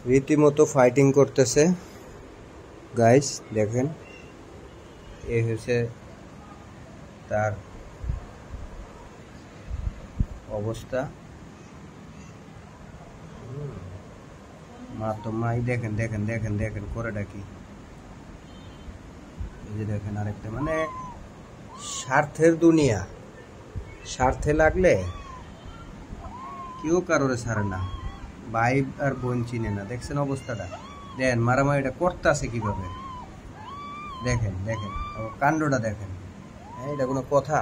রীতিমতো ফাইটিং করতেছে গাইস, দেখেন এই হচ্ছে তার অবস্থা। মা তো মাই দেখেন দেখেন দেখেন দেখেন করেটা কি, এই যে দেখেন আরেকটা, মানে স্বার্থের দুনিয়া, স্বার্থে লাগলে কেউ কারোরে ছাড়ে না, ভাই আর বোন চিনে না। দেখছেন অবস্থাটা, দেখেন মারামারিটা করতেছে কিভাবে, দেখেন দেখেন কাণ্ডটা দেখেন। হ্যাঁ, এটা কোনো কথা?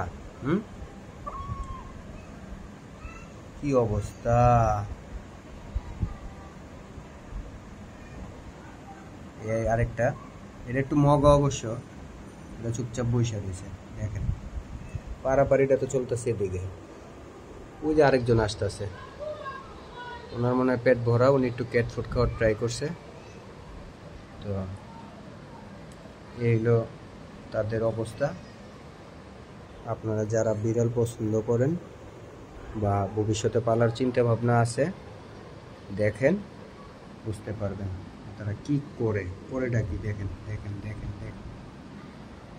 কি অবস্থা! এই আরেকটা, এটা একটু মগা অবশ্য, এটা চুপচাপ বসে রয়েছে। দেখেন পারাপারিটা তো চলতেছে এদিকে, ওই যে আরেকজন আসতেছে, ওনার মনে হয় পেট ভরা, উনি একটু ক্যাট ফুড খাওয়ার ট্রাই করছে। তো এই হলো তাদের অবস্থা। আপনারা যারা বিড়াল পছন্দ করেন বা ভবিষ্যতে পালার চিন্তা ভাবনা আছে, দেখেন বুঝতে পারবেন তারা কি করে, করেটা কি দেখেন দেখেন দেখেন দেখেন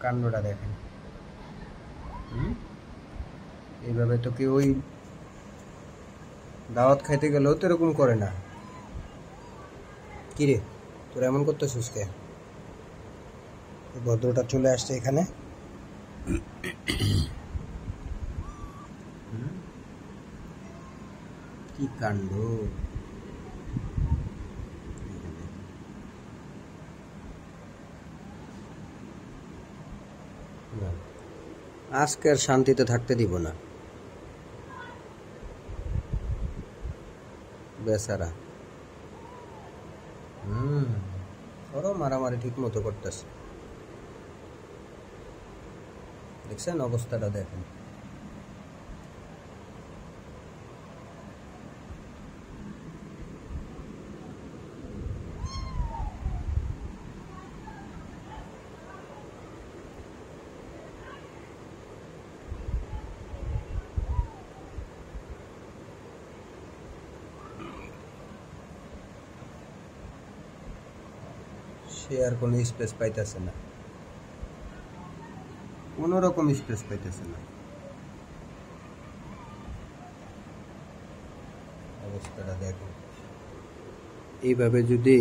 কাণ্ডটা দেখেন। এইভাবে তো কেউ ওই দাওয়াত খাইতে গেলেও তো এরকম করে না। কিরে তোর এমন করতেছিস কে? ভদ্রটা চলে আসছে এখানে, কি কাণ্ড! আজকে আর শান্তিতে থাকতে দিব না বেচারা। ওরও মারামারি ঠিক মতো করতেছে, দেখছেন অবস্থাটা দেখেন। সে আর কোনো স্পেস পাইতেছে না, কোনো রকম স্পেস পাইতেছে না। অবস্থাটা দেখো, এইভাবে যদি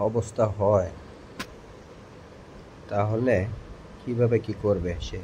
অবস্থা হয় তাহলে কিভাবে কি করবে সে?